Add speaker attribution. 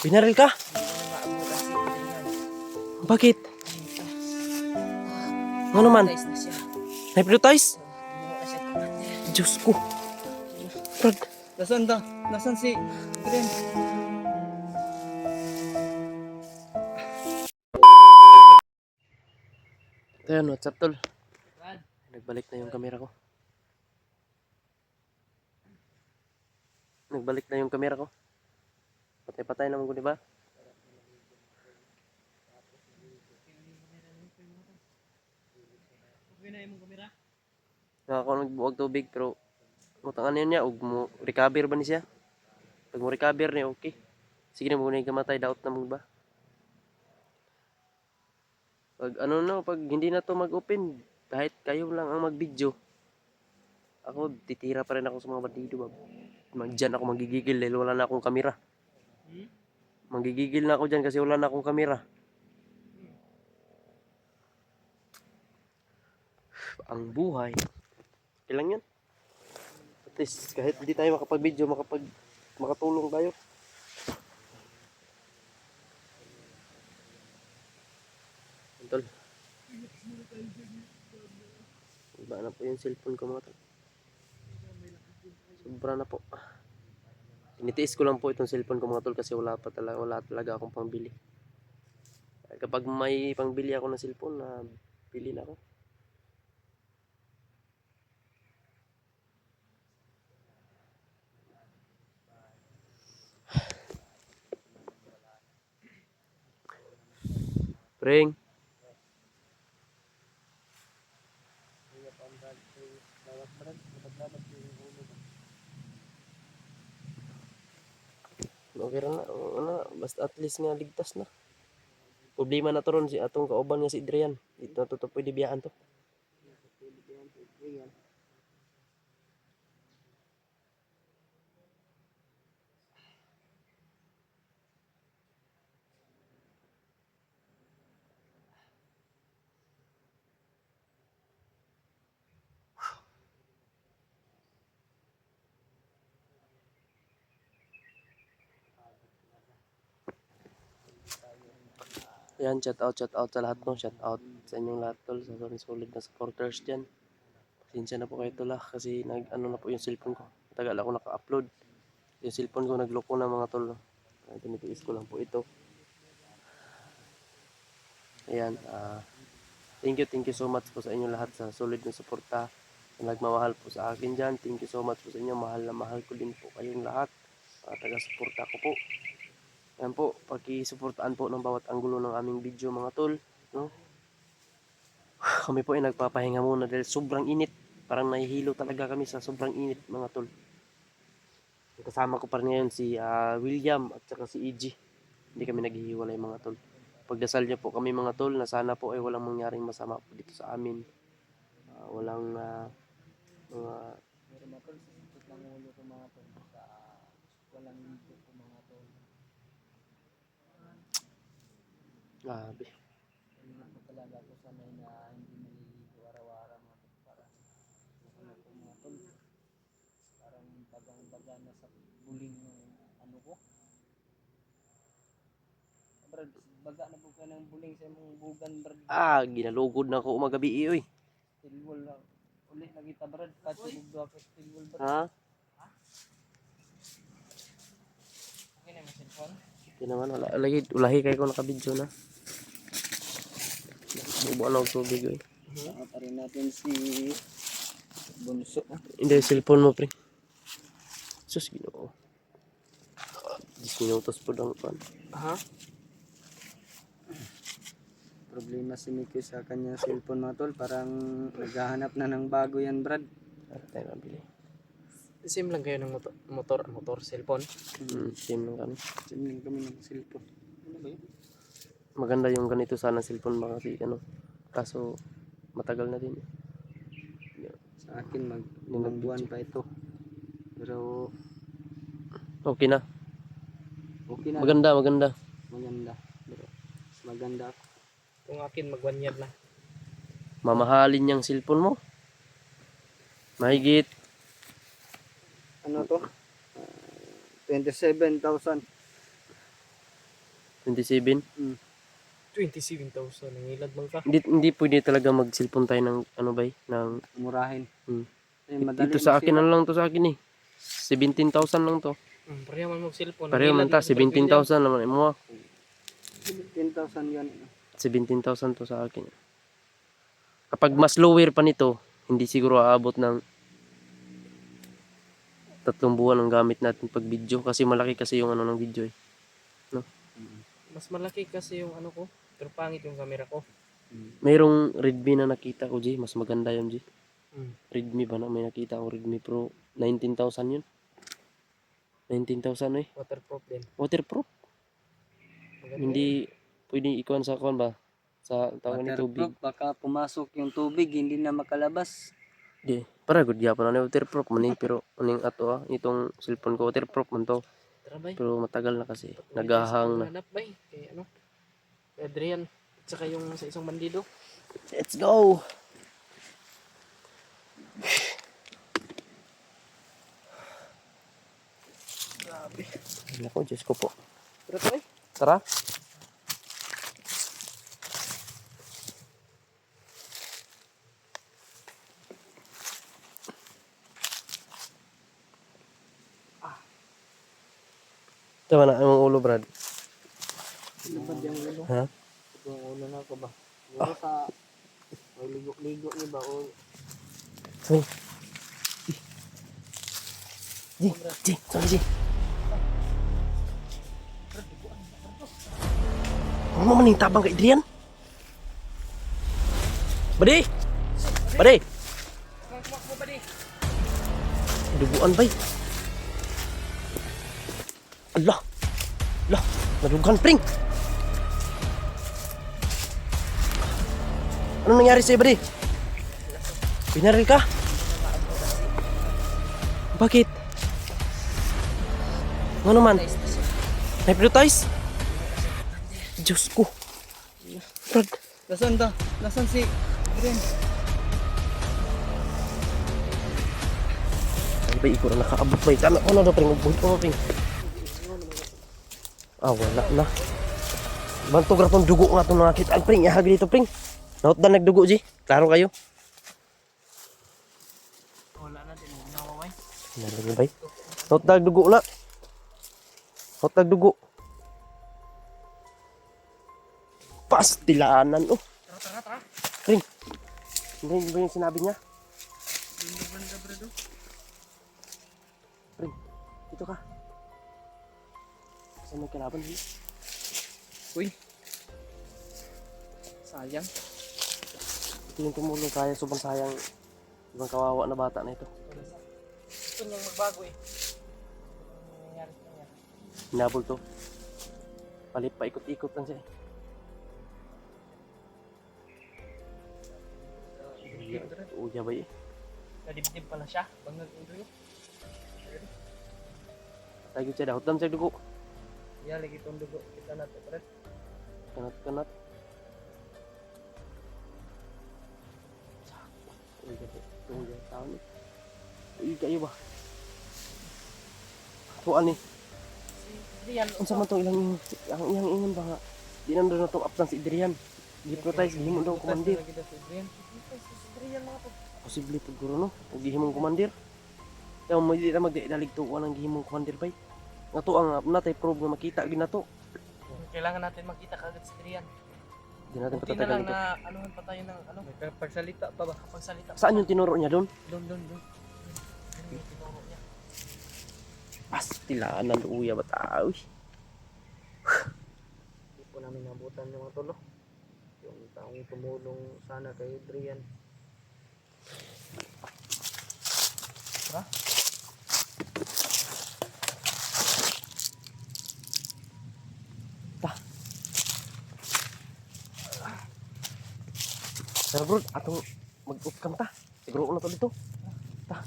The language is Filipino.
Speaker 1: Binaril ka? Bakit? Ano naman? Na-hypnotize? Diyos ko. Brad.
Speaker 2: Nasaan ta? Nasaan si Gren?
Speaker 1: Ayan, what's up tol? Nagbalik na yung camera ko. Nagbalik na yung camera ko. Patay-patay naman ko, di ba? Ako nagbuwag tubig pero mutangan niya ug mo recover ba ni siya? Pag mo recover ni okay. Sige na muna gamatay daot na mo ba? Pag ano no, pag hindi na to mag-open, kahit kayo lang ang mag-video, ako titira pa rin ako sa mga bandido ba. Diyan ako magigigil dahil wala na akong kamera. Magigigil na ako diyan kasi wala na akong kamera. Ang buhay. Kailan yan? At least kahit hindi tayo makapag-video, makatulong tayo. Tol. Iba na po yung cellphone ko mga tol. Sobra na po. Tinitiis ko lang po itong cellphone ko mga tol kasi wala talaga akong pangbili. Kapag may pangbili ako ng cellphone, na bili na ako. Pring. Okay ra na, ano, basta at least nga ligtas na. Problema na to ron si atong kauban nga si Adrian. Dito na to pwede biyaan to. Ayan, shout out sa lahat no. Shout out sa inyong lahat tol, sa solid na supporters dyan. Pasensya na po kayo tol kasi nag-ano na po yung cellphone ko. Tagal ako naka-upload. Yung cellphone ko nagloko na mga tol. Tinitiis ko lang po ito. Ayan, thank you so much po sa inyong lahat sa solid na suporta. Sa nagmamahal po sa akin dyan. Thank you so much po sa inyo. Mahal na mahal ko din po kayong lahat. Taga-suporta ko po. Ayan po, paki-suportaan po ng bawat anggulo ng aming video mga tol. No? Kami po ay nagpapahinga muna dahil sobrang init. Parang nahihilo talaga kami sa sobrang init mga tol. Kasama ko pa rin ngayon si William at saka si EG. Hindi kami naghihiwalay mga tol. Pagdasal niyo po kami mga tol na sana po ay walang mangyaring masama po dito sa amin. Walang mga
Speaker 2: Pero matol, sisipot lang ulo ko mga tol. Sa walang ligo ko mga tol.
Speaker 1: grabe.
Speaker 2: Hindi ko talaga ako sanay na hindi maliligo araw-araw mga tol. Para ano ko mga tol. Parang bagang-baga na sa buling ng ano ko. Brad, baga na po ka ng buling sa imong bugan brad.
Speaker 1: Ginalugod na ako umagabi oy.
Speaker 2: Tilwol lang. Uli na kita brad. Patsugod do ako tilwol brad.
Speaker 1: Ha?
Speaker 2: Okay na yung cellphone?
Speaker 1: Hindi naman wala. Ulahi kayo kung nakabidyo na. Bubuan ako tubig oy.
Speaker 2: Saka rin natin si Bunso.
Speaker 1: Hindi, cellphone mo pre. Sus, ginoo. 10 minutos po lang pan.
Speaker 2: Ha? Problema si Miki sa kanyang cellphone mga tol. Parang naghahanap na ng bago yan brad.
Speaker 1: Para tayo mabili.
Speaker 2: Sim lang kayo ng motor, cellphone.
Speaker 1: Same lang kami.
Speaker 2: Sim lang kami ng cellphone. Ano ba yun?
Speaker 1: Maganda yung ganito sana cellphone ba kasi ano. Kaso matagal na din.
Speaker 2: Sa akin limang buwan pa ito. Pero
Speaker 1: Okay na.
Speaker 2: okay na.
Speaker 1: Maganda.
Speaker 2: Maganda. Pero mas maganda ako. Kung akin mag 1 year na.
Speaker 1: Mamahalin yung cellphone mo. Mahigit.
Speaker 2: Ano to? 27,000.
Speaker 1: 27.
Speaker 2: 27,000 nangilad man ka.
Speaker 1: Hindi pwede talaga mag-cellphone tayo ng ano ba ng
Speaker 2: Murahin.
Speaker 1: Hmm.
Speaker 2: Madali
Speaker 1: ito sa akin lang to sa akin eh. 17,000 lang to.
Speaker 2: Pareho man mo cellphone.
Speaker 1: Pareho man ta 17,000 naman mo.
Speaker 2: 17,000 yan.
Speaker 1: 17,000 to sa akin. Kapag mas lower pa nito, hindi siguro aabot ng 3 buwan ang gamit natin pag video kasi malaki kasi yung ano ng video eh. No?
Speaker 2: Mas malaki kasi yung ano ko. Pero pangit yung camera ko.
Speaker 1: Mayroong Redmi na nakita ko, G. Mas maganda yun, G.
Speaker 2: Mm.
Speaker 1: Redmi ba na? May nakita ko Redmi Pro. 19,000 yun. 19,000 eh.
Speaker 2: Waterproof din.
Speaker 1: Waterproof.
Speaker 2: Maganda
Speaker 1: Hindi pwede ikuan sa kuan ba? Sa tawag ni tubig.
Speaker 2: waterproof, baka pumasok yung tubig, hindi na makalabas.
Speaker 1: Di. Para good gyapon na waterproof man eh. Pero aning ato itong cellphone ko waterproof man to.
Speaker 2: Tara bay.
Speaker 1: Pero matagal na kasi. Nagahang na.
Speaker 2: Hanap bay. Kaya ano? Kay Adrian. At saka yung sa isang bandido.
Speaker 1: Let's go!
Speaker 2: Grabe.
Speaker 1: Naku, Diyos ko po.
Speaker 2: Tara bay.
Speaker 1: Tara. Tama na ang ulo, Brad.
Speaker 2: Lubad yung ulo.
Speaker 1: Ha?
Speaker 2: Yung ulo na ko ba? Siguro sa may ligo-ligo ni ba o
Speaker 1: Uy. Ji, sorry, Ji. Ano mo maning tabang kay Adrian? Badi! Badi!
Speaker 2: kumak mo ba di?
Speaker 1: Duguan bay. Allah. Allah, nadugan pring. Ano nangyari sa'yo, Badi? Binaril ka? Bakit? Ano naman? Hypnotize? Diyos ko. Brad.
Speaker 2: Nasaan da? Nasaan si Adrian?
Speaker 1: Ay ba, ikaw na nakaabot ba? Tama ko na daw, pring. Magbuhit ko mo, pring. Ah, wala na. Bantog ra tong dugo nga itong nakakita. Ang pring, ihag dito, pring. Naot na nagdugo, G. Klaro kayo?
Speaker 2: Wala na din. Nawaway.
Speaker 1: Nalagay bay. Naot na nagdugo na. Naot na nagdugo. Pastilaanan, oh.
Speaker 2: Tara.
Speaker 1: Pring. Hindi ba yung sinabi niya?
Speaker 2: Banda brado.
Speaker 1: Pring, dito ka. Saan may kalaban, G?
Speaker 2: Uy. Sayang.
Speaker 1: Ito yung tumulong kaya. Sobrang sayang. Ibang kawawa na bata na ito.
Speaker 2: Gusto niyang magbago eh. Ano nangyari sa kanya?
Speaker 1: Hinabol to. Palit pa, ikot-ikot lang siya eh. Uya ba eh?
Speaker 2: Nadibdib pala siya. Bangag ulo yun.
Speaker 1: Tayo siya dahot lang siya dugo.
Speaker 2: Yan, lagi itong dugo. Kita natin, Fred.
Speaker 1: Kanat-kanat. Uy, gabi. Uy, tao ni. Uy, kayo ba? Tuan ni.
Speaker 2: Si Adrian.
Speaker 1: Ang sama to ilang ingon ba nga? Di na doon na itong uptan si Adrian. Hypnotize, gihimo daw kumandir.
Speaker 2: Si Adrian. Si Adrian mga to.
Speaker 1: Posible po guro no? Kung gihimong kumandir. Kaya mo hindi na magdalig tuwan ang gihimong kumandir bay. Nga to ang natay probe nga makita ginato.
Speaker 2: Kailangan natin makita kagad si Adrian.
Speaker 1: Di natin
Speaker 2: Buti na
Speaker 1: patatagal
Speaker 2: lang
Speaker 1: ito.
Speaker 2: na anuhan pa tayo ng ano. Pagsalita pa ba? Pagsalita.
Speaker 1: Saan yung tinuro niya doon?
Speaker 2: Doon. Ano yung tinuro niya?
Speaker 1: Pastilaanan uya ba tao?
Speaker 2: Hindi po namin nabutan yung mga tulo. Yung taong tumulong sana kay Adrian. Ha?
Speaker 1: Pero bro, atong mag-off cam ta. Siguro na to dito. Ta.